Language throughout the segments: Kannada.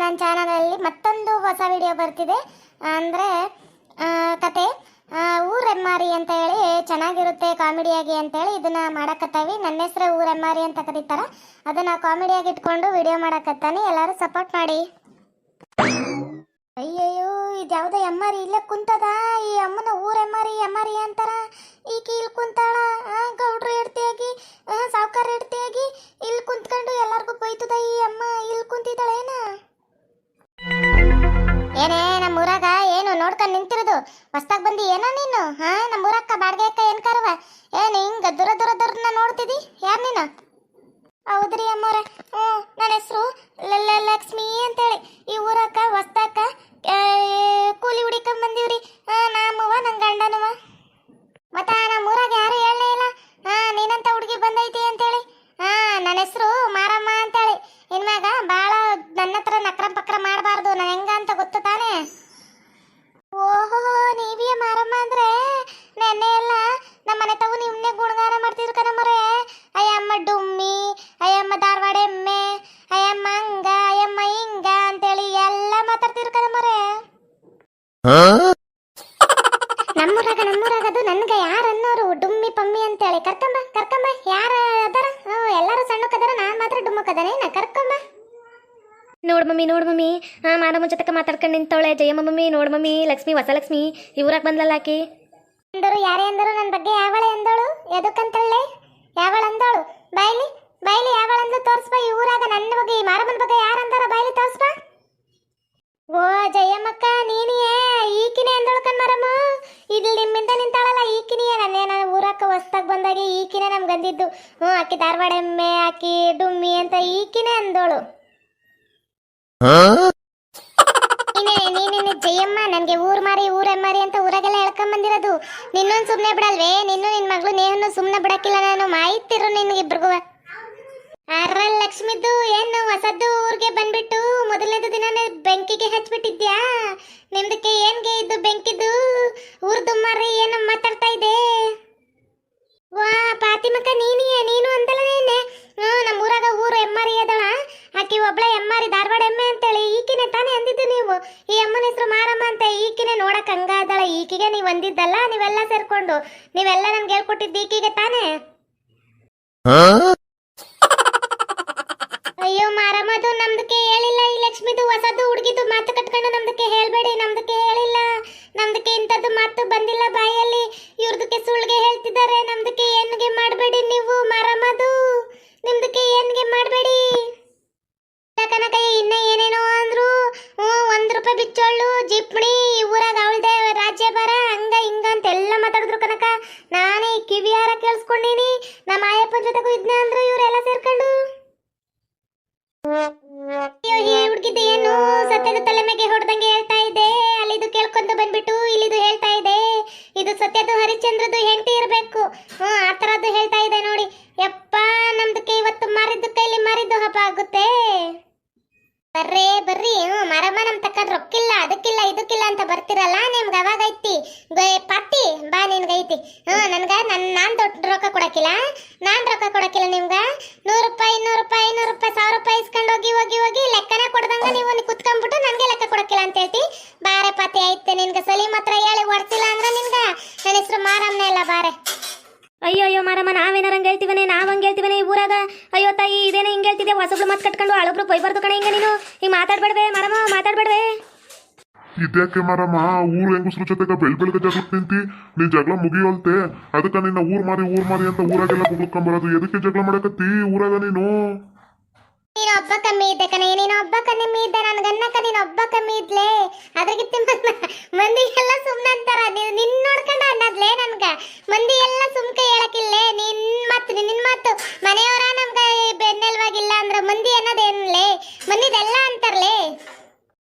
ನನ್ನ ಚಾನಲಲ್ಲಿ ಮತ್ತೊಂದು ಹೊಸ ವಿಡಿಯೋ ಬರ್ತಿದೆ. ಅಂದರೆ ಕತೆ ಊರೆಮ್ಮಾರಿ ಅಂತ ಹೇಳಿ ಚೆನ್ನಾಗಿರುತ್ತೆ ಕಾಮಿಡಿಯಾಗಿ ಅಂತೇಳಿ ಇದನ್ನು ಮಾಡಕತ್ತೀವಿ. ನನ್ನ ಹೆಸರು ಊರೆಮ್ಮಾರಿ ಅಂತ ಕರೀತಾರೆ. ಅದನ್ನು ಕಾಮಿಡಿಯಾಗಿ ಇಟ್ಕೊಂಡು ವಿಡಿಯೋ ಮಾಡಕತ್ತಾನೆ. ಎಲ್ಲರೂ ಸಪೋರ್ಟ್ ಮಾಡಿ. ಅಯ್ಯಯ್ಯೋ, ಇದು ಯಾವುದೋ ಎಮ್ಮಾರಿ ಇಲ್ಲೇ ಕುಂತದ. ಈ ಅಮ್ಮನ ಊರೆಮ್ಮಾರಿ ಎಮ್ಮಾರಿ ಅಂತಾರ. ಈಕಿ ಇಲ್ಲಿ ಕುಂತಾಳ. ಗೌಡ್ರು ಹೆಡ್ತಿಯಾಗಿ ಸಾವುಕಾರ ಹೆಡ್ತಿಯಾಗಿ ಇಲ್ಲಿ ಕುಂತ್ಕೊಂಡು ಎಲ್ಲರಿಗೂ ಬೈತದ. ಈ ಅಮ್ಮ ಇಲ್ಲಿ ಕುಂತಿದ್ದಾಳೇನ? ಏನೇ ನಮ್ಮೂರಾಗ ಏನು ನೋಡ್ಕೊಂಡು ನಿಂತಿರೋದು? ಹೊಸ್ದಾಗ್ ಬಂದಿ ಏನೋ ನೀನು? ನಮ್ಮೂರಕ್ಕ ಬಾಡ್ಗೆ ಅಕ್ಕ ಏನ್ ಕರವ? ಏನು ಹಿಂಗ ದೂರ ದೂರ ದೂರನ್ನ ನೋಡ್ತಿದಿ? ಯಾರು ನೀನು? ಹೌದ್ರಿ ಅಮ್ಮವ್ರೆ. ನನ್ನ ಹೆಸರು ಲಕ್ಷ್ಮಿ ಅಂತೇಳಿ. ಈ ಊರಕ್ಕ ಹೊಸ್ದಾಕ ಕೂಲಿ ಹುಡಿಕೊಂಡ್ ಬಂದೀವ್ರಿ. ನಮ್ಮವ್ವ ನನ್ನ ಗಂಡನವ. ಮತ್ತ ನಮ್ಮೂರಾಗ ಯಾರು ಹೇಳಲೇ ಇಲ್ಲ ನೀನಂತ ಹುಡುಗಿ ಬಂದೈತಿ ಅಂತೇಳಿ. ನನ್ನ ಹೆಸರು ಮಾರಮ್ಮ ಅಂತೇಳಿ. ಇನ್ಮ್ಯಾಗ ಭಾಳ ನನ್ನ ಹತ್ರ ನಕ್ರ ಪಕ್ರ ಮಾಡಬಾರ್ದು. ನಾನು ಹೆಂಗ ಅಂತ ಗೊತ್ತು ತಾನೇ? ಓಹೋ, ನೀವೇ ಮಾರಮ್ಮ ಅಂದ್ರೆ ನೆನ್ನೆ ಎಲ್ಲ ನಮ್ಮ ಮನೆ ತಗು ನಿಮ್ಮನ್ನೇ ಗುಣಗಾನ ಮಾಡ್ತಿದ್ರು ಕಣಮ್ಮರೆ. ಅಯ್ಯಮ್ಮ ಡುಮ್ಮಿ, ಅಯ್ಯಮ್ಮ ಧಾರವಾಡ ಎಮ್ಮೆ, ಅಯ್ಯಮ್ಮ ಹಂಗ, ಅಯ್ಯಮ್ಮ ಹಿಂಗ ಅಂತೇಳಿ ಎಲ್ಲ ಮಾತಾಡ್ತಿದ್ರು ಕಣಮ್ಮರೆ. ನಮ್ಮೂರಾಗದು ನನ್ಗೆ ಯಾರು ಅನ್ನೋರು ಡುಮ್ಮಿ ಪಮ್ಮಿ ಅಂತೇಳಿ. ಕರ್ಕೊಂಬ ಯಾರ ಅದಾರ? ಎಲ್ಲರೂ ಸಣ್ಣಕ್ಕದಾರ, ನಾನ್ ಮಾತ್ರ ಡುಮ್ಮಕ್ಕದಾನೇನ? ಕರ್ಕೊಂಬ. ನೋಡ್ ಮಮ್ಮಿ ಮಾರಮ್ಮ ಜೊತೆಗೆ ಮಾತಾಡ್ಕೊಂಡು ನಿಂತವಳೆ. ಜಯಮ್ಮ ಮಮ್ಮಿ, ನೋಡ್ ಮಮ್ಮಿ, ಲಕ್ಷ್ಮಿ, ಹೊಸ ಲಕ್ಷ್ಮಿ ಇವ್ರಾಗ ಬಂದ್ಲಲ್ಲ ಆಕಿ. ಅಂದರು ಯಾರೇ ಅಂದರು ನನ್ನ ಬಗ್ಗೆ ಯಾವಳೆ ಅಂದೋಳು? ಎದಕ್ಕಂತಳ್ಳೆ ಯಾವಳ ಅಂದೋಳು? ಬಾಯ್ಲಿ ಯಾವಳ ಅಂದ್ಲು ತೋರ್ಸ್ಬ. ಈ ಊರಾಗ ನನ್ನ ಬಗ್ಗೆ, ಈ ಮಾರಮ್ಮನ ಬಗ್ಗೆ ಯಾರು ಅಂದಾರ? ಬಾಯ್ಲಿ ತೋರ್ಸ್ಬ. ಓ ಜಯಮ್ಮಕ್ಕ, ನೀನಿಯೇ? ಈಕಿನೇ ಅಂದೋಳು ಕಣ್ಮಾರಮ್ಮ. ಇಲ್ಲಿ ನಿಮ್ಮಿಂದ ನಿಂತಾಳಲ್ಲ ಈಕಿನಿಯೇ. ನನ್ನ ಊರಕ್ಕ ಹೊಸ್ದಾಗ್ ಬಂದಾಗೆ ಈಕಿನೇ ನಮ್ಗೆ ಅಂದಿದ್ದು. ಆಕಿ ಧಾರವಾಡ ಎಮ್ಮೆ, ಆಕಿ ಡುಮ್ಮಿ ಅಂತ ಈಕಿನೇ ಅಂದೋಳು. ನೀನೇನು ಜಯಮ್ಮ? ನನಗೆ ಊರೆಮ್ಮಾರಿ ಅಂತ ಊರಾಗೆಲ್ಲ ಹೇಳ್ಕೊಂಡ್ ಬಂದಿರೋದು. ನಿನ್ನೊಂದು ಸುಮ್ಮನೆ ಬಿಡಲ್ವೇ? ನಿನ್ನ ನಿನ್ನ ಮಗಳು ನೇಹನ್ನು ಸುಮ್ಮನೆ ಬಿಡಕ್ಕಿಲ್ಲ ನಾನು. ಮಾಹಿತಿರು ನಿನಗಿಬ್ರಿಗೂ. ಲಕ್ಷ್ಮಿದ್ದು ಏನು ಹೊಸದ್ದು ಊರಿಗೆ ಬಂದ್ಬಿಟ್ಟು ಮೊದಲನೇದು ದಿನನೇ ಬೆಂಕಿಗೆ ಹಚ್ಬಿಟ್ಟಿದ್ಯಾ? ನಿಮ್ದಕ್ಕೆ ಏನ್ಗೆ ಇದು ಬೆಂಕಿದು? ಊರ್ದು ಮಾರಿ ಏನು ಮಾತಾಡ್ತಾ ಇದೆ? ವಾ ಪಾತಿಮಕ್ಕ, ನೀನು ಅಂತಲನೇನೆ. ನಮ್ಮ ಊರಾಗ ಊರು ಎಮ್ಮಾರಿ ಅದಳ. ಆಕಿ ಒಬ್ಳ ಎಮ್ಮಾರಿ, ಧಾರವಾಡ ಎಮ್ಮೆ ಅಂತೇಳಿ. ಈಕಿನೇ ತಾನೇ ಅಂದಿದ್ದು ನೀವು? ಈ ಅಮ್ಮನ ಹೆಸರು ಮಾರಮ್ಮ ಅಂತ. ಈಕಿನೇ ನೋಡಕ್ ಹಂಗ ಅದಳ. ಈಕಿಗೆ ನೀವು ಅಂದಿದ್ದಲ್ಲ, ನೀವೆಲ್ಲ ಸೇರ್ಕೊಂಡು ನೀವೆಲ್ಲ ನನ್ಗೆ ಹೇಳ್ಕೊಟ್ಟಿದ್ದು ಈಕಿಗೆ ತಾನೇ? ಅಯ್ಯೋ ಮಾರಮ್ಮದು ನಮ್ದಕ್ಕೆ ಹೇಳಿಲ್ಲ. ಈ ಲಕ್ಷ್ಮಿದು ಹೊಸದು ಹುಡುಗಿದು ಮಾತು ಕಟ್ಕೊಂಡು ನಮ್ದಕ್ಕೆ ಹೇಳ್ಬೇಡಿ. ನಮ್ದಕ್ಕೆ ಹೇಳಿಲ್ಲ. ನಮ್ದಕ್ಕೆ ಇಂಥದ್ದು ಮಾತು ಬಂದಿಲ್ಲ ಬಾಯಲ್ಲಿ. ಇವ್ರದಕ್ಕೆ ಸುಳ್ಳಿಗೆ ಹೇಳ್ತಿದ್ದಾರೆ. ನಮ್ದಕ್ಕೆ ಏನ್ಗೆ ಮಾಡಬೇಡಿ ನೀವು. ಮಾರಮ್ಮದು ನಿಮ್ದಕ್ಕೆ ಏನ್ಗೆ ಮಾಡಬೇಡಿ. ಕನಕ ಇನ್ನ ಏನೇನೋ ಅಂದ್ರು. 1 ರೂಪಾಯಿ ಬಿಚ್ಚೋಳು ಜಿಪ್ಣಿ, ಊರಾಗ ಅವಳ್ದೆ ರಾಜ್ಯ ಬರ, ಹಂಗ ಹಿಂಗ ಅಂತ ಎಲ್ಲ ಮಾತಾಡಿದ್ರು ಕನಕ. ನಾನೇ ಕಿವಿಯಾರ ಕೇಳಿಸ್ಕೊಂಡೀನಿ. ನಮ್ಮ ಆಯಪ್ಪನ ಜೊತೆಗೂ ಇದ್ನ ಅಂದ್ರು ಇವರೆಲ್ಲ ಸೇರ್ಕೊಂಡು. ಹುಡುಗಿದ್ದು ಏನು ಸತ್ಯದ ತಲೆ ಮೇಲೆ ಹೊಡೆದಂಗೆ ಹೇಳ್ತಾ ಇದೆ. ಅಲ್ಲಿದು ಕೇಳ್ಕೊಂಡು ಬಂದ್ಬಿಟ್ಟು ಇಲ್ಲಿದು ಹೇಳ್ತಾ ಇದೆ. ಇದು ಸತ್ಯದು ಹರಿಶ್ಚಂದ್ರದು ಹೆಂಡತಿ ಇರಬೇಕು. ಆ ಥರದ್ದು ಹೇಳ್ತಾ ಇದೆ ನೋಡಿ. ಯಪ್ಪ, ನಮ್ದಕ್ಕೆ ಇವತ್ತು ಮಾರಿದ್ದಕ್ಕೆ ಇಲ್ಲಿ ಮಾರಿದ್ದು ಹಬ್ಬ ಆಗುತ್ತೆ. ಬರ್ರಿ ಮಾರಮ್ಮ, ನಮ್ ತಕ್ಕದ್ ರೊಕ್ಕಿಲ್ಲ, ಅದಕ್ಕಿಲ್ಲ ಇದಕ್ಕಿಲ್ಲ ಅಂತ ಬರ್ತಿರಲ್ಲ. ನಿಮ್ಗೆ ಅವಾಗ ಐತಿ ಪಟ್ಟಿ ಬಾ ನಿನ್ಗೈತಿ. ನಾನ್ ದೊಡ್ಡ ರೊಕ್ಕ ಕೊಡಕ್ಕಿಲ್ಲ. ನಾನ್ ರೊಕ್ಕ ಕೊಡಕ್ಕಿಲ್ಲ ನಿಮ್ಗ. 100 ರೂಪಾಯಿ 200 ರೂಪಾಯಿ 500 ರೂಪಾಯಿ 1000 ರೂಪಾಯಿ ಇಸ್ಕೊಂಡು ಹೋಗಿ ಲೆಕ್ಕನೇ ಕೊಡ್ದಂಗ ನೀವು ಕುತ್ಕೊಂಡ್ಬಿಟ್ಟು ನನ್ಗೆ ಲೆಕ್ಕ ಕೊಡಕ್ಕಿಲ್ಲ ಅಂತ ಹೇಳ್ತಿ. ಬಾರೆ ಪಾತಿ ಐತೆ ನಿನ್ಗೆ. ಸಲೀಮ್ ಹತ್ರ ಹೇಳಿ ಹೊಡ್ಸಿಲ್ಲ ಅಂದ್ರೆ ನಿನ್ಗ ನನ್ನ ಹೆಸರು ಮಾರಮ್ಮನೇ ಅಲ್ಲ. ಬಾರೆ. ಅಯ್ಯೋ ಮಾರಮ್ಮ, ನಾವೇನಾರಂಗೆ ಹೇಳ್ತೀವನೇ? ನಾವ್ ಹಂಗೆ ಹೇಳ್ತೀವನೇ ಈ ಊರಾಗ? ಅಯ್ಯೋ ತಾಯಿ, ಇದೇನೇ ಹಿಂಗೆ ಹೇಳ್ತಿದ್ದೆ? ಹೊಸಬ್ಳು ಮಾತು ಕಟ್ಕೊಂಡು ಹಳಬ್ರು ಬೈಬಾರ್ದು ಕಣ. ಹಿಂಗೆ ನೀನು ಹಿಂಗೆ ಮಾತಾಡ್ಬೇಡ್ವೆ ಮಾರಮ್ಮ, ಮಾತಾಡ್ಬೇಡ್ವೆ. ಇದ್ಯಾಕೆ ಮಾರಮ್ಮ? ಊರ್ ಹೆಂಗಸ್ರ ಜೊತೆಗ ಬೆಳ್ಬೆಳ್ಗೆ ಜಗಳ ನಿಂತಿ ನೀನ್ ಜಗಳ ಮುಗಿಯೋಲ್ತೆ. ಅದಕ್ಕ ನಿನ್ನ ಊರ್ ಮಾರಿ ಅಂತ ಊರಾಗೆಲ್ಲ ಕುಗ್ಕೊಂಬರೋದು. ಎದಕ್ಕೆ ಜಗಳ ಮಾಡಕತ್ತಿ ಊರಾಗ ನೀನು? ನೀನು ಒಬ್ಬ ಕಮ್ಮಿ ಇದ್ದೆ ಕಣೆ. ನೀನು ಒಬ್ಬ ಕಮ್ಮಿ ಇದ್ದೆ. ನನ್ಗನ್ನಕ್ಕ ನೀನು ಒಬ್ಬ ಕಮ್ಮಿ ಇದ್ಲೆ. ಅದ್ರಗಿತ್ತ ಮಂದಿ ಎಲ್ಲ ಸುಮ್ಮನೆ ಅಂತಾರ. ನಿನ್ ನೋಡ್ಕೊಂಡ ಅನ್ನದ್ಲೆ ನನ್ಗ. ಮಂದಿ ಎಲ್ಲ ಸುಮ್ಕೆ ಹೇಳಕ್ಕಿಲ್ಲೆ. ನಿನ್ ಮಾತು ಮನೆಯವರ ನಮ್ಗ ಬೆನ್ನೆಲ್ವಾಗಿಲ್ಲ ಅಂದ್ರ ಮಂದಿ ಅನ್ನೋದೇನ್ಲೇ? ಮಂದಿದೆಲ್ಲ ಅಂತಾರ್ಲೆ.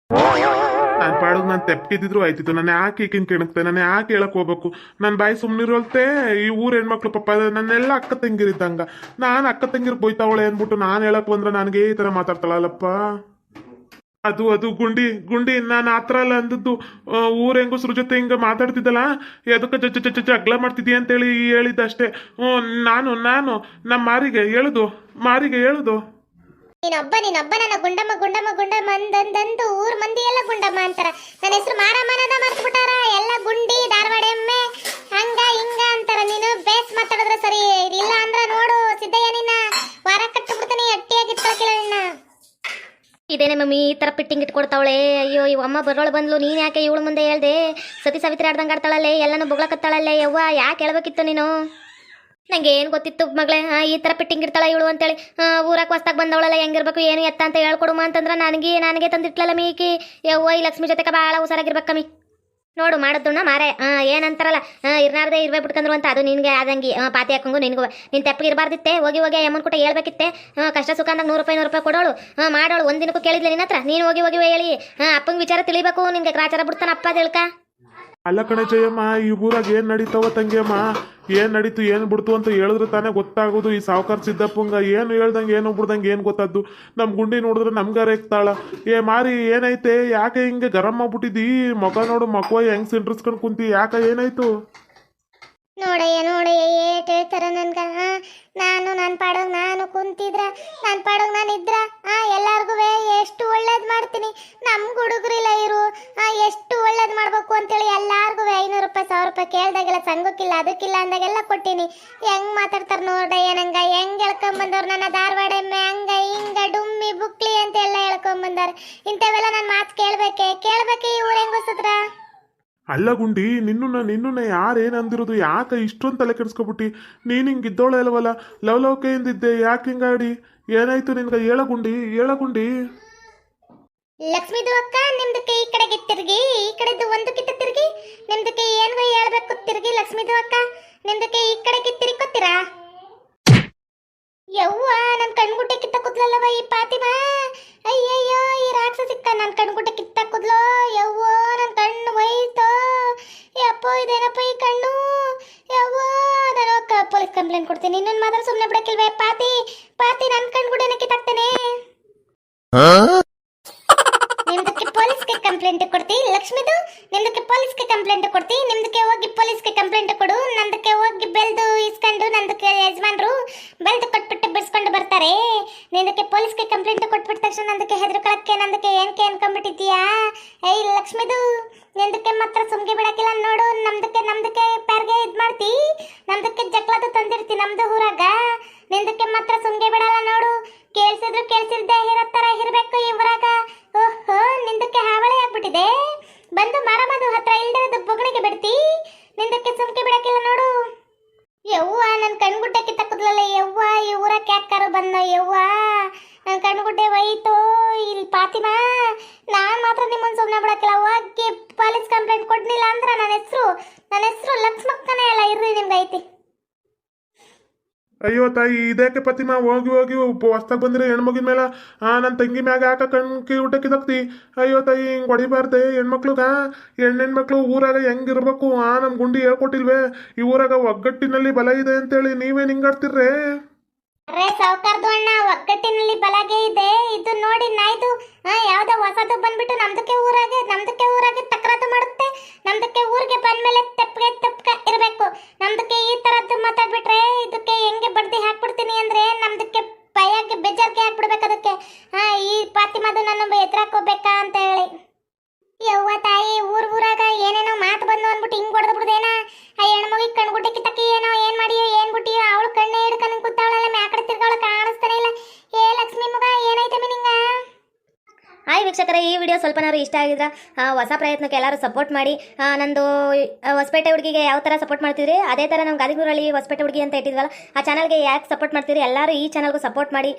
ನಾನು ಪಾಡೋದು ನಾನು ತೆಪ್ಪಿದ್ದಿದ್ರು ಆಯ್ತಿತ್ತು. ನಾನು ಯಾಕೆ ಈಗಿನ ಕೆಣಕ್ತೆ? ನಾನು ಯಾಕೆ ಹೇಳಕ್ ಹೋಗ್ಬೇಕು? ನನ್ನ ಬಾಯಿ ಸುಮ್ಮನಿರೋಲ್ತೆ. ಈ ಊರ್ ಹೆಣ್ಮಕ್ಳು ಪಾಪ ನನ್ನೆಲ್ಲ ಅಕ್ಕ ತಂಗಿರಿದ್ದಂಗ. ನಾನು ಅಕ್ಕ ತಂಗಿರ್ ಬೈತಾವಳೆ ಅಂದ್ಬಿಟ್ಟು ನಾನು ಹೇಳಕ್ ಬಂದ್ರೆ ನನಗೆ ಈ ಥರ ಮಾತಾಡ್ತಾಳಲ್ಲಪ್ಪ. ಅದು ಗುಂಡಿ ನಾನು ಆ ಥರ ಎಲ್ಲ ಅಂದದ್ದು. ಊರ್ ಹೆಂಗಸ್ರ ಜೊತೆ ಹಿಂಗೆ ಮಾತಾಡ್ತಿದ್ದಲ್ಲ, ಎದಕ್ಕೆ ಜಗಳ ಮಾಡ್ತಿದ್ದೀಯ ಅಂತೇಳಿ ಹೇಳಿದ್ದಷ್ಟೇ. ನಾನು ನಮ್ಮ ಮಾರಿಗೆ ಹೇಳುದು ನೀನೊಬ್ಬ ನನ್ನ ಗುಂಡಮ್ಮ ಗುಂಡಮ್ಮ ಗುಂಡಮ್ಮ ಅಂದಂದು ಊರ್ ಮಂದಿ ಎಲ್ಲ ಗುಂಡಮ್ಮ ಅಂತಾರ. ನನ್ನ ಹೆಸರು ಮಾರಮ್ಮನದ ಮರ್ತು ಬಿಟ್ಟಾರ. ಎಲ್ಲ ಗುಂಡಿ ಧಾರವಾಡ ಎಮ್ಮೆ ಹಂಗ ಹಿಂಗ ಅಂತಾರ. ನೀನು ಬೇಸ್ ಮಾತಾಡಿದ್ರೆ ಸರಿ, ಇಲ್ಲ ಅಂದ್ರ ನೋಡು ಸಿದ್ದಯ್ಯ ನಿನ್ನ ವಾರ ಕಟ್ಟು ಬಿಡ್ತಾನೆ, ಅಟ್ಟಿಯಾಗಿರ್ತಾಕಿಲ್ಲ ನಿನ್ನ. ಇದೇನೆ ಮಮ್ಮಿ ಈ ಥರ ಪಿಟ್ಟಿಂಗ್ ಇಟ್ಕೊಡ್ತಾವಳೆ. ಅಯ್ಯೋ ಇವ ಅಮ್ಮ ಬರೋಳು ಬಂದ್ಲು, ನೀನು ಯಾಕೆ ಇವಳು ಮುಂದೆ ಹೇಳ್ದೆ? ಸತಿ ಸಾವಿತ್ರಿ ಆಡ್ದಂಗೆ ಆಡ್ತಾಳಲ್ಲೇ, ಎಲ್ಲನೂ ಬೊಗ್ಳಕತ್ತಾಳಲ್ಲೇ. ಯವ್ವ ಯಾಕೆ ಹೇಳ್ಬೇಕಿತ್ತು ನೀನು? ನಂಗೆ ಏನು ಗೊತ್ತಿತ್ತು ಮಗಳೇ, ಈ ಥರ ಪಿಟ್ಟಿಂಗ್ ಇಡ್ತಾಳ ಇವಳು ಅಂತೇಳಿ. ಊರಕ್ಕೆ ಹೊಸ್ದಾಗಿ ಬಂದವಳಲ್ಲ, ಹೆಂಗಿರ್ಬೇಕು ಏನು ಎತ್ತ ಅಂತ ಹೇಳ್ಕೊಡುಮ ಅಂತಂದ್ರೆ ನನಗೆ ತಂದಿಟ್ಲಲ್ಲ ಮೀಕಿ. ಯವ್ವ ಈ ಲಕ್ಷ್ಮಿ ಜೊತೆಗೆ ಭಾಳ ಹುಷಾರಾಗಿರ್ಬೇಕು ಕಮ್ಮಿ. ನೋಡು ಮಾಡೋದುಣ್ಣ ಮಾರೆ ಏನಂತಾರಲ್ಲ, ಇರ್ನಾರ್ದೆ ಇರ್ಬೇ ಬಿಟ್ಕಂದ್ರು ಅಂತ, ಅದು ನಿನಗೆ ಆದಂಗೆ ಪಾತಿ ಹಾಕಂಗು ನಿನಗೂ ನಿನ್ನ ತೆಪ್ಪಗೆ ಇರಬಾರ್ದಿತ್ತೆ. ಹೋಗಿ ಅಮ್ಮನ ಕೂಟ ಹೇಳ್ಬೇಕಿತ್ತೆ. ಕಷ್ಟ ಸುಖ ಅಂದಾಗ 100 ರೂಪಾಯಿ ಕೊಡೋಳು ಮಾಡೋಳು. ಒಂದಿನಕ್ಕೂ ಕೇಳಿದ್ಲೆ ನಿನ್ನ ಹತ್ರ. ನೀನು ಹೋಗಿ ಹೇಳಿ ಅಪ್ಪಂಗೆ ವಿಚಾರ ತಿಳಿಬೇಕು. ನಿನ್ಗೆ ಗ್ರಾಚಾರ ಬಿಡ್ತಾನ ಅಪ್ಪ ಅದೇಳ್ಕ. ಅಲ್ಲ ಕಣೆ ಜಯಮ್ಮ, ಈ ಊರಾಗ ಏನ್ ನಡೀತಾವ ತಂಗಿಯಮ್ಮ, ಏನ್ ನಡೀತು ಏನ್ ಬಿಡ್ತು ಅಂತ ಹೇಳಿದ್ರೆ ತಾನೇ ಗೊತ್ತಾಗೋದು. ಈ ಸಾವುಕಾರ ಸಿದ್ದಪ್ಪಂಗ ಏನು ಹೇಳ್ದಂಗೆ ಏನು ಬಿಡ್ದಂಗೆ ಏನು ಗೊತ್ತಾದ್ದು. ನಮ್ಮ ಗುಂಡಿ ನೋಡಿದ್ರೆ ನಮ್ಗಾರ ಇಕ್ತಾಳ. ಮಾರಿ ಏನೈತೆ, ಯಾಕೆ ಹಿಂಗೆ ಗರಂ ಮಾಡ್ಬಿಟ್ಟಿದ್ದಿ? ಮಗ ನೋಡು ಮಕ್ವ ಹೆಂಗ್ ಸಿಂಡ್ರಿಸ್ಕೊಂಡು ಕುಂತಿ, ಯಾಕೆ ಏನಾಯ್ತು? ನೋಡಯ್ಯ ಏಟ್ ಹೇಳ್ತಾರ ನನ್ಗ. ನನ್ನ ಪಾಡೋಗ್ ನಾನು ಕುಂತಿದ್ರ, ನನ್ನ ಪಾಡೋಗ್ ನಾನು ಇದ್ರ ಎಲ್ಲಾರ್ಗು ಎಷ್ಟು ಒಳ್ಳೇದ್ ಮಾಡ್ತೀನಿ. ನಮ್ ಹುಡುಗರಿಲ್ಲ ಇರು ಎಷ್ಟು ಒಳ್ಳೇದ್ ಮಾಡ್ಬೇಕು ಅಂತೇಳಿ ಎಲ್ಲಾರ್ಗು 500 ರೂಪಾಯಿ 1000 ರೂಪಾಯಿ ಕೇಳ್ದಾಗೆಲ್ಲ ಸಂಘಕ್ಕಿಲ್ಲ ಅದಕ್ಕಿಲ್ಲ ಅಂದಾಗೆಲ್ಲ ಕೊಟ್ಟಿನಿ. ಹೆಂಗ್ ಮಾತಾಡ್ತಾರ ನೋಡಯ್ಯ ನಂಗ. ಹೆಂಗ್ ಹೇಳ್ಕೊಂಬಂದವ್ರು ನನ್ನ ಧಾರವಾಡ ಎಮ್ಮೆ ಹಂಗ ಹಿಂಗ ಡುಮ್ಮಿ ಬುಕ್ಲಿ ಅಂತ ಎಲ್ಲ ಹೇಳ್ಕೊಂಬಂದಾರ. ಇಂಥವೆಲ್ಲ ನನ್ನ ಮಾತು ಕೇಳ್ಬೇಕೆ ಈ ಊರ ಹೆಂಗ್ ಹೊಸದ್ರ? ಅಲ್ಲ ಗುಂಡಿ, ನಿನ್ನನ್ನ ಯಾರು ಏನು ಅಂದಿರೋದು? ಯಾಕೆ ಇಷ್ಟೊಂದು ತಲೆ ಕೆಡಿಸ್ಕೊಬಿಟ್ಟಿ? ನೀನು ಹಿಂಗೆ ಇದ್ದೋಳೆ ಅಲ್ವಲ್ಲ, ಲವಲವಿಕೆಯಿಂದಿದ್ದೆ, ಯಾಕೆ ಹಿಂಗಾಡಿ? ಏನಾಯ್ತು ನಿನ್ಗೆ? ಹೇಳ ಗುಂಡಿ. ಲಕ್ಷ್ಮೀದು ಅಕ್ಕ, ನಿಮ್ದಕ್ಕೆ ಈ ಕಡೆಗೆ ತಿರ್ಗಿ, ಈ ಕಡೆದು ಒಂದು ಕಿತ್ತ ತಿರ್ಗಿ, ನಿಮ್ದಕ್ಕೆ ಏನು ಹೇಳ್ಬೇಕು ತಿರ್ಗಿ. ಲಕ್ಷ್ಮೀದು ಅಕ್ಕ, ನಿಮ್ದಕ್ಕೆ ಈ ಕಡೆಗೆ ತಿರ್ಕೊತೀರಾ? ಯವ್ವ ನನ್ನ ಕಣ್ಗುಡ್ಡೆ ಕಿತ್ತ ಕುದ್ಲಲ್ಲವ ಈ ಪಾತಿಮಾ. ಅಯ್ಯಯ್ಯೋ ಈ ರಾಕ್ಷಸಿಕ್ಕ ನನ್ನ ಕಣ್ಗುಡ್ಡೆ ಕಿತ್ತ ಕುದ್ಲೋ. ಯವ್ವ ನನ್ನ ಕಣ್ಣು ಹೋಯ್ತೋ. ಯಪ್ಪೋ ಇದೇನಪ್ಪ ಈ ಕಣ್ಣು. ಯವ್ವ ನಾನು ಪೊಲೀಸ್ ಕಂಪ್ಲೇಂಟ್ ಕೊಡ್ತೀನಿ. ಇನ್ನೊಂದು ಮಾತ್ರ ಸುಮ್ಮನೆ ಬಿಡಕ್ಕಿಲ್ವೇ? ಪಾತಿ ನನ್ನ ಕಣ್ಗುಡ್ಡೆನ ಕಿತ್ತಾಕ್ತೇನೆ. ನಿಮ್ದಕ್ಕೆ ಪೊಲೀಸ್ಗೆ ಕಂಪ್ಲೇಂಟ್ ಕೊಡ್ತಿ ಲಕ್ಷ್ಮಿದು. ನಿಮ್ದಕ್ಕೆ ಪೊಲೀಸ್ಗೆ ಕಂಪ್ಲೇಂಟ್ ಕೊಡ್ತಿ. ನಿಮ್ದಕ್ಕೆ ಹೋಗಿ ಪೊಲೀಸ್ಗೆ ಕಂಪ್ಲೇಂಟ್ ಕೊಡು. ನಂದಕ್ಕೆ ಹೋಗಿ ಬೆಲ್ದು ಇಸ್ಕೊಂಡು ನಂದಕ್ಕೆ ಯಜಮಾನ್ರು ಬೆಲ್ದು ಕೊಟ್ಬಿಟ್ಟು ಬಿಡಿಸ್ಕೊಂಡು ಬರ್ತಾರೆ. ನಿಂದಕ್ಕೆ ಪೊಲೀಸ್ಗೆ ಕಂಪ್ಲೇಂಟ್ ಕೊಟ್ಬಿಟ್ಟ ತಕ್ಷಣ ನಂದಕ್ಕೆ ಹೆದರ್ಕೊಳಕ್ಕೆ ನಂದಕ್ಕೆ ಏನಕ್ಕೆ ಅನ್ಕೊಂಡ್ಬಿಟ್ಟಿದ್ಯಾ? ಏಯ್ ಲಕ್ಷ್ಮಿದು, ನಿಂದಕ್ಕೆ ಮಾತ್ರ ಸುಮ್ಗೆ ಬಿಡಕ್ಕಿಲ್ಲ ನೋಡು. ನಮ್ದಕ್ಕೆ ಪ್ಯಾರ್ಗೆ ಇದ್ ಮಾಡ್ತಿ. ನಮ್ದಕ್ಕೆ ಜಕ್ಲದು ತಂದಿರ್ತಿ ನಮ್ದು ಊರಾಗ. ನಿಂದಕ್ಕೆ ಮಾತ್ರ ಸುಮ್ಗೆ ಬಿಡಲ್ಲ ನೋಡು. ಕೇಳ್ಸಿಲ್ದೆ ಇರತ್ತರ ಇರ್ಬೇಕು ಈ ಊರಾಗ. ಓಹೋ ನಿಂದಕ್ಕೆ ಹಾವಳಿ ಆಗ್ಬಿಟ್ಟಿದೆ. ಬಂದು ಮಾರಮ್ಮದು ಹತ್ರ ಇಲ್ದಿರೋದು ಬೊಗಣಿಗೆ ಬಿಡ್ತಿ. ನಿಂದಕ್ಕೆ ಸುಮ್ಕೆ ಬಿಡಕ್ಕಿಲ್ಲ ನೋಡು. ಯವ್ವ ನನ್ನ ಕಣ್ಗುಡ್ಡೆ ಕಿತ್ತಕ್ಕದ್ಲಲ್ಲ. ಯವ್ವ ಈ ಊರಕ್ಕೆ ಯಾಕಾರು ಬಂದೋ? ಯವ್ವ ನನ್ನ ಕಣ್ಗುಡ್ಡೆ ಹೋಯ್ತೋ. ಇಲ್ಲಿ ಪಾತಿಮಾ, ನಾನು ಮಾತ್ರ ನಿಮ್ಮನ್ನು ಸುಮ್ಮನೆ ಬಿಡಕ್ಕಿಲ್ಲ. ಹೋಗಿ ಪೊಲೀಸ್ ಕಂಪ್ಲೇಂಟ್ ಕೊಡ್ಲಿಲ್ಲ ಅಂದ್ರೆ ನನ್ನ ಹೆಸರು ಲಕ್ಷ್ಮಕ್ಕನೇ ಅಲ್ಲ. ಇರ್ರಿ ನಿಮ್ಗೆ ಐತಿ. ಅಯ್ಯೋ ತಾಯಿ, ಇದಕ್ಕೆ ಪತಿಮಾ ಹೋಗಿ ಹೊಸ್ದಾಗಿ ಬಂದಿರೋ ಹೆಣ್ಮಗಿನ ಮೇಲೆ ನನ್ನ ತಂಗಿ ಮ್ಯಾಗ ಯಾಕೆ ಕಣ್ಕಿ ಊಟಕ್ಕಿದಾಕ್ತಿ? ಅಯ್ಯೋ ತಾಯಿ, ಹಿಂಗೆ ಹೊಡಿಬಾರ್ದೆ ಹೆಣ್ಮಕ್ಳುಗ. ಹೆಣ್ಮಕ್ಳು ಊರಾಗ ಹೆಂಗಿರ್ಬೇಕು ನಮ್ಮ ಗುಂಡಿ ಹೇಳ್ಕೊಟ್ಟಿಲ್ವೇ? ಈ ಊರಾಗ ಒಗ್ಗಟ್ಟಿನಲ್ಲಿ ಬಲ ಇದೆ ಅಂತೇಳಿ ನೀವೇನು ಹಿಂಗಾಡ್ತಿರ್ರೇ? ಅರೆ ಸಾವುಕಾರ್ದು ಅಣ್ಣ, ಒಗ್ಗಟ್ಟಿನಲ್ಲಿ ಬಲಗೆ ಇದೆ. ಇದು ನೋಡಿ ನಾಯ್ದು ಯಾವ್ದೋ ಹೊಸದು ಬಂದ್ಬಿಟ್ಟು ನಮ್ದಕ್ಕೆ ಊರಾಗೆ ತಕರಾರು ಮಾಡುತ್ತೆ. ನಮ್ದಕ್ಕೆ ಊರಿಗೆ ಬಂದ್ಮೇಲೆ ತೆಪ್ಪಗೆ ಇರಬೇಕು. ನಮ್ದಕ್ಕೆ ಈ ತರದ್ದು ಮಾತಾಡ್ಬಿಟ್ರೆ ಇದಕ್ಕೆ ಹೆಂಗೆ ಬಡ್ದಿ ಹಾಕ್ಬಿಡ್ತೀನಿ ಅಂದ್ರೆ ನಮ್ದಕ್ಕೆ ಭಯಕ್ಕೆ ಬೇಜಾರ್ಗೆ ಹಾಕ್ಬಿಡ್ಬೇಕು. ಅದಕ್ಕೆ ಈ ಪಾತಿಮಾದು ನನ್ನ ಎದುರಾಕೋಬೇಕಾ ಅಂತ ಹೇಳಿ. ಯವ್ವ ತಾಯಿ, ಊರಾಗ ಏನೇನೋ ಮಾತು ಬಂದು ಅಂದ್ಬಿಟ್ಟು ಹಿಂಗ್ ಹೊಡೆದು ಬಿಡ್ದೇನ? ಆ ಹೆಣ್ಮಗಿ ಕಣ್ಗುಡ್ಡೆ ಕಿತ್ತಕ್ಕೆ ಏನ್ ಮಾಡಿಯೋ ಏನ್ ಬಿಟ್ಟಿಯೋ? ಅವಳು ಕಣ್ಣೆ ಹಿಡ್ಕೊಂಡು ಕೂತಾವಳಲ್ಲ, ಮ್ಯಾಕಡೆ ತಿರ್ಗಾವಳ ಕಾಣಿಸ್ತಾನೆ ಇಲ್ಲ. ಏ ಲಕ್ಷ್ಮಿ ಮಗ, ಏನಾಯ್ತಮ್ಮಿ ನಿಂಗ? ಹಾಯ್ ವೀಕ್ಷಕರೇ, ಈ ವಿಡಿಯೋ ಸ್ವಲ್ಪನಾದ್ರು ಇಷ್ಟ ಆಗಿದ್ರೆ ಹೊಸ ಪ್ರಯತ್ನಕ್ಕೆ ಎಲ್ಲರೂ ಸಪೋರ್ಟ್ ಮಾಡಿ. ನಂದು ಹೊಸಪೇಟೆ ಹುಡುಗಿಗೆ ಯಾವ ಥರ ಸಪೋರ್ಟ್ ಮಾಡ್ತಿದ್ರಿ ಅದೇ ಥರ ನಮ್ಮ ಗಾದಿಗೂರಲ್ಲಿ ಹೊಸಪೇಟೆ ಹುಡುಗಿ ಅಂತ ಇಟ್ಟಿದ್ವಲ್ಲ, ಆ ಚಾನಲ್ಗೆ ಯಾಕೆ ಸಪೋರ್ಟ್ ಮಾಡ್ತೀರಿ? ಎಲ್ಲರೂ ಈ ಚಾನಲ್ಗೂ ಸಪೋರ್ಟ್ ಮಾಡಿ.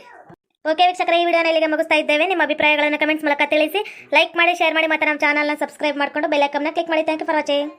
ಓಕೆ ವೀಕ್ಷಕರೇ, ಈ ವಿಡಿಯೋನ ಇಲ್ಲಿಗೆ ಮುಗಿಸ್ತಾ ಇದ್ದೇವೆ. ನಿಮ್ಮ ಅಭಿಪ್ರಾಯಗಳನ್ನು ಕಮೆಂಟ್ಸ್ ಮೂಲಕ ತಿಳಿಸಿ. ಲೈಕ್ ಮಾಡಿ, ಶೇರ್ ಮಾಡಿ, ಮತ್ತು ನಮ್ಮ ಚಾನಲ್ನ ಸಬ್ಸ್ಕ್ರೈಬ್ ಮಾಡಿಕೊಂಡು ಬೆಲ್ ಐಕಾನ್ನ ಕ್ಲಿಕ್ ಮಾಡಿ. Thank you for watching.